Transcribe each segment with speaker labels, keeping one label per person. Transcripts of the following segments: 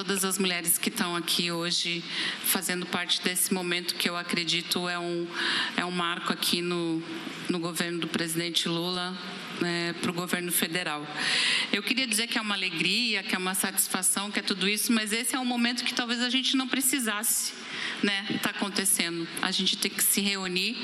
Speaker 1: todas as mulheres que estão aqui hoje fazendo parte desse momento que eu acredito é um marco aqui no governo do presidente Lula, para o governo federal. Eu queria dizer que é uma alegria, que é uma satisfação, que é tudo isso, mas esse é um momento que talvez a gente não precisasse, tá acontecendo. A gente tem que se reunir,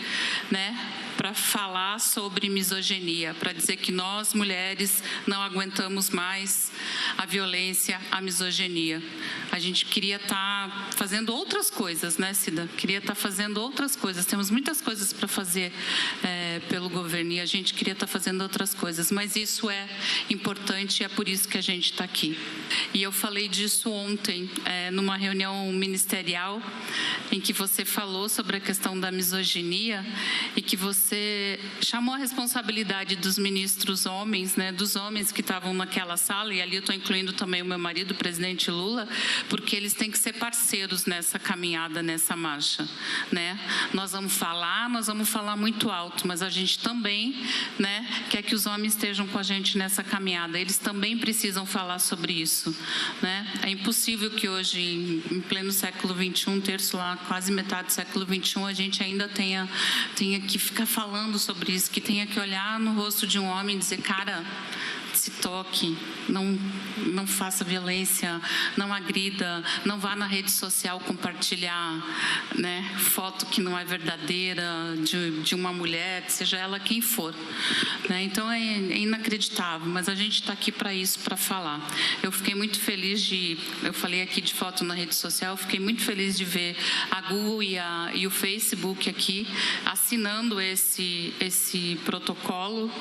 Speaker 1: para falar sobre misoginia, para dizer que nós, mulheres, não aguentamos mais a violência, a misoginia. A gente queria estar fazendo outras coisas, Cida? Queria estar fazendo outras coisas. Temos muitas coisas para fazer pelo governo e a gente queria estar fazendo outras coisas, mas isso é importante e é por isso que a gente está aqui. E eu falei disso ontem, numa reunião ministerial, em que você falou sobre a questão da misoginia e que você chamou a responsabilidade dos ministros homens, dos homens que estavam naquela sala, e ali eu estou incluindo também o meu marido, o presidente Lula, porque eles têm que ser parceiros nessa caminhada, nessa marcha, Nós vamos falar muito alto, mas a gente também, quer que os homens estejam com a gente nessa caminhada. Eles também precisam falar sobre isso, É impossível que hoje, em pleno século XXI, terço lá, quase metade do século XXI, a gente ainda tenha que ficar falando sobre isso, que tenha que olhar no rosto de um homem e dizer, cara, se toque, não faça violência, não agrida, não vá na rede social compartilhar, foto que não é verdadeira de uma mulher, seja ela quem for, Então é inacreditável, mas a gente está aqui para isso, para falar. Eu fiquei muito feliz eu falei aqui de foto na rede social, eu fiquei muito feliz de ver a Google e o Facebook aqui assinando esse protocolo,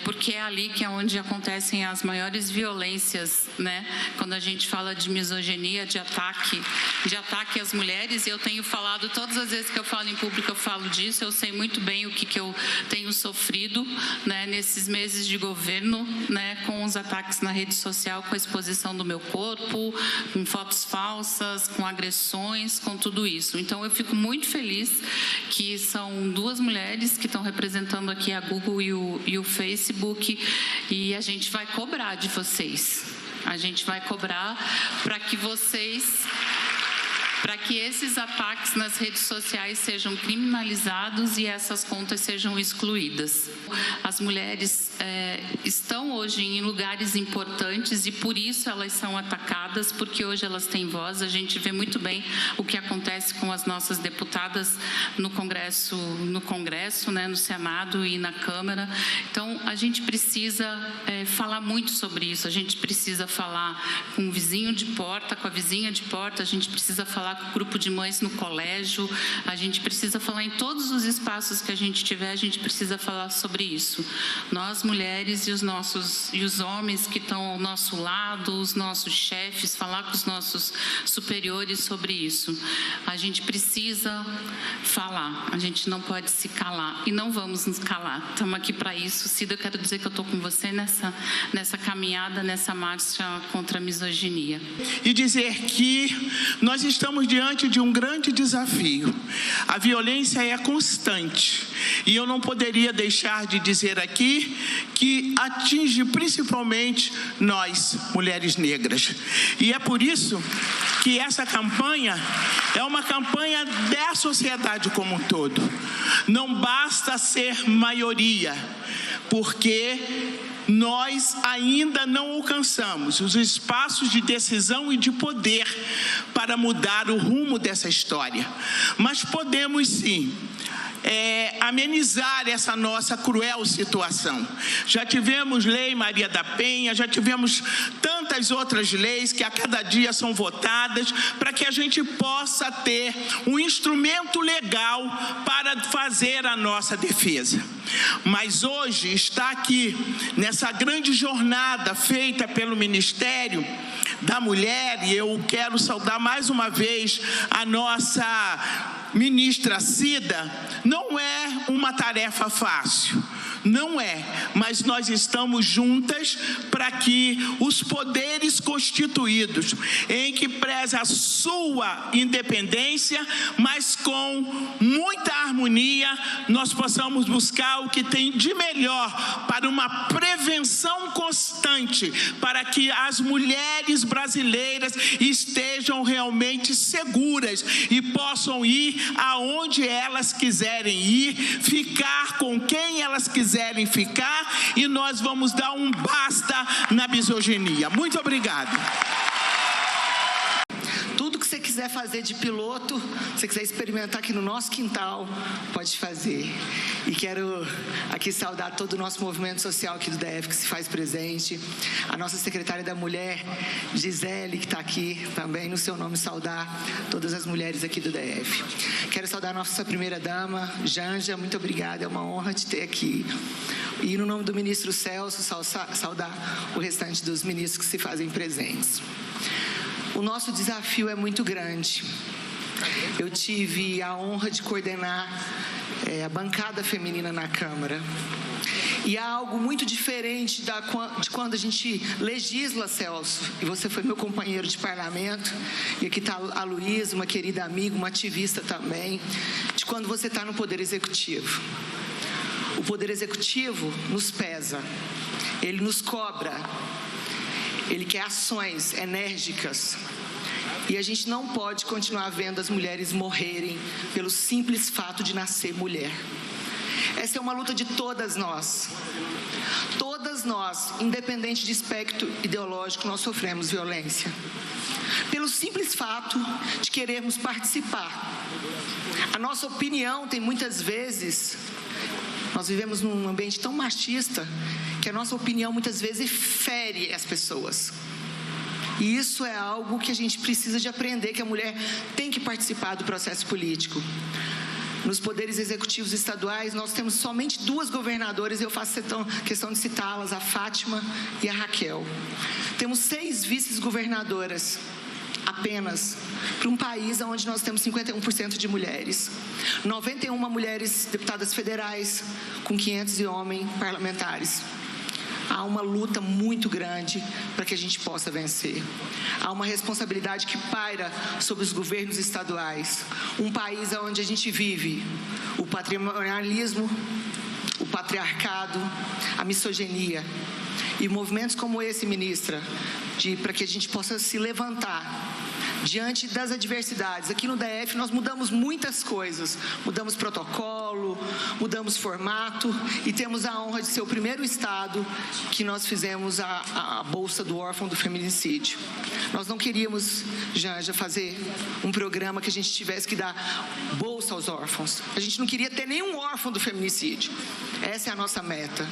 Speaker 1: porque é ali que é onde acontecem as maiores violências, Quando a gente fala de misoginia, de ataque às mulheres, e eu tenho falado, todas as vezes que eu falo em público, eu falo disso, eu sei muito bem o que eu tenho sofrido, nesses meses de governo, com os ataques na rede social, com a exposição do meu corpo, com fotos falsas, com agressões, com tudo isso. Então, eu fico muito feliz que são duas mulheres que estão representando aqui a Google e o Facebook, e a gente vai cobrar de vocês. A gente vai cobrar para que esses ataques nas redes sociais sejam criminalizados e essas contas sejam excluídas. As mulheres estão hoje em lugares importantes e por isso elas são atacadas, porque hoje elas têm voz. A gente vê muito bem o que acontece com as nossas deputadas no Congresso, no Senado e na Câmara. Então, a gente precisa falar muito sobre isso. A gente precisa falar com o vizinho de porta, com a vizinha de porta. A gente precisa falar com o grupo de mães no colégio, a gente precisa falar em todos os espaços que a gente tiver, a gente precisa falar sobre isso. Nós, mulheres e os homens que estão ao nosso lado, os nossos chefes, falar com os nossos superiores sobre isso. A gente precisa falar, a gente não pode se calar e não vamos nos calar. Estamos aqui para isso. Cida, eu quero dizer que eu estou com você nessa caminhada, nessa marcha contra a misoginia.
Speaker 2: E dizer que nós estamos diante de um grande desafio. A violência é constante e eu não poderia deixar de dizer aqui que atinge principalmente nós, mulheres negras. E é por isso que essa campanha é uma campanha da sociedade como um todo. Não basta ser maioria, porque nós ainda não alcançamos os espaços de decisão e de poder para mudar o rumo dessa história. Mas podemos sim amenizar essa nossa cruel situação. Já tivemos Lei Maria da Penha, já tivemos tantas outras leis que a cada dia são votadas para que a gente possa ter um instrumento legal para fazer a nossa defesa. Mas hoje está aqui, nessa grande jornada feita pelo Ministério da Mulher, e eu quero saudar mais uma vez a nossa ministra Cida, não é uma tarefa fácil. Não é, mas nós estamos juntas para que os poderes constituídos, em que preza a sua independência, mas com muita harmonia, nós possamos buscar o que tem de melhor para uma prevenção constante, para que as mulheres brasileiras estejam realmente seguras e possam ir aonde elas quiserem ir, ficar com quem elas quiserem ficar, e nós vamos dar um basta na misoginia. Muito obrigado.
Speaker 3: Tudo que você quiser fazer de piloto, se você quiser experimentar aqui no nosso quintal, pode fazer. E quero aqui saudar todo o nosso movimento social aqui do DF que se faz presente, a nossa secretária da Mulher, Gisele, que está aqui também, no seu nome saudar todas as mulheres aqui do DF. Quero saudar a nossa primeira-dama, Janja, muito obrigada, é uma honra te ter aqui. E no nome do ministro Celso, saudar o restante dos ministros que se fazem presentes. O nosso desafio é muito grande. Eu tive a honra de coordenar a bancada feminina na Câmara. E há algo muito diferente de quando a gente legisla, Celso, e você foi meu companheiro de parlamento, e aqui está a Luísa, uma querida amiga, uma ativista também, de quando você está no Poder Executivo. O Poder Executivo nos pesa, ele nos cobra, ele quer ações enérgicas. E a gente não pode continuar vendo as mulheres morrerem pelo simples fato de nascer mulher. Essa é uma luta de todas nós. Todas nós, independente de espectro ideológico, nós sofremos violência. Pelo simples fato de querermos participar. A nossa opinião tem muitas vezes... Nós vivemos num ambiente tão machista que a nossa opinião muitas vezes fere as pessoas. E isso é algo que a gente precisa de aprender, que a mulher tem que participar do processo político. Nos poderes executivos estaduais, nós temos somente 2 governadoras, e eu faço questão de citá-las, a Fátima e a Raquel. Temos 6 vice-governadoras, apenas, para um país onde nós temos 51% de mulheres. 91 mulheres deputadas federais, com 500 homens parlamentares. Há uma luta muito grande para que a gente possa vencer. Há uma responsabilidade que paira sobre os governos estaduais. Um país onde a gente vive o patrimonialismo, o patriarcado, a misoginia. E movimentos como esse, ministra, para que a gente possa se levantar diante das adversidades. Aqui no DF nós mudamos muitas coisas, mudamos protocolo, mudamos formato e temos a honra de ser o primeiro estado que nós fizemos a bolsa do órfão do feminicídio. Nós não queríamos, Janja, fazer um programa que a gente tivesse que dar bolsa aos órfãos. A gente não queria ter nenhum órfão do feminicídio. Essa é a nossa meta.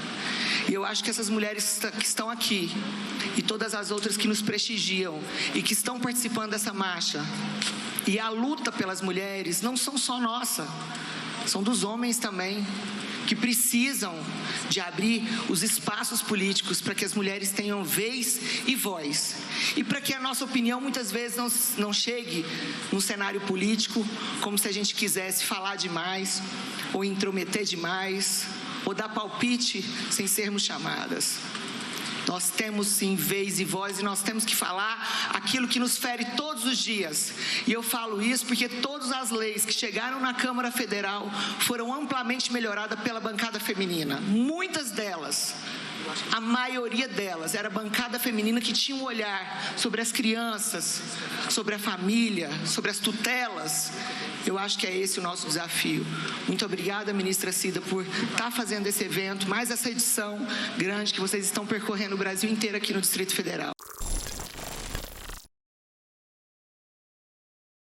Speaker 3: E eu acho que essas mulheres que estão aqui e todas as outras que nos prestigiam e que estão participando dessa marcha, e a luta pelas mulheres não são só nossa, são dos homens também, que precisam de abrir os espaços políticos para que as mulheres tenham vez e voz. E para que a nossa opinião muitas vezes não chegue no cenário político como se a gente quisesse falar demais, ou intrometer demais, ou dar palpite sem sermos chamadas. Nós temos sim vez e voz, e nós temos que falar aquilo que nos fere todos os dias. E eu falo isso porque todas as leis que chegaram na Câmara Federal foram amplamente melhoradas pela bancada feminina. Muitas delas, a maioria delas, era a bancada feminina que tinha um olhar sobre as crianças, sobre a família, sobre as tutelas. Eu acho que é esse o nosso desafio. Muito obrigada, ministra Cida, por estar fazendo esse evento, mais essa edição grande que vocês estão percorrendo o Brasil inteiro aqui no Distrito Federal.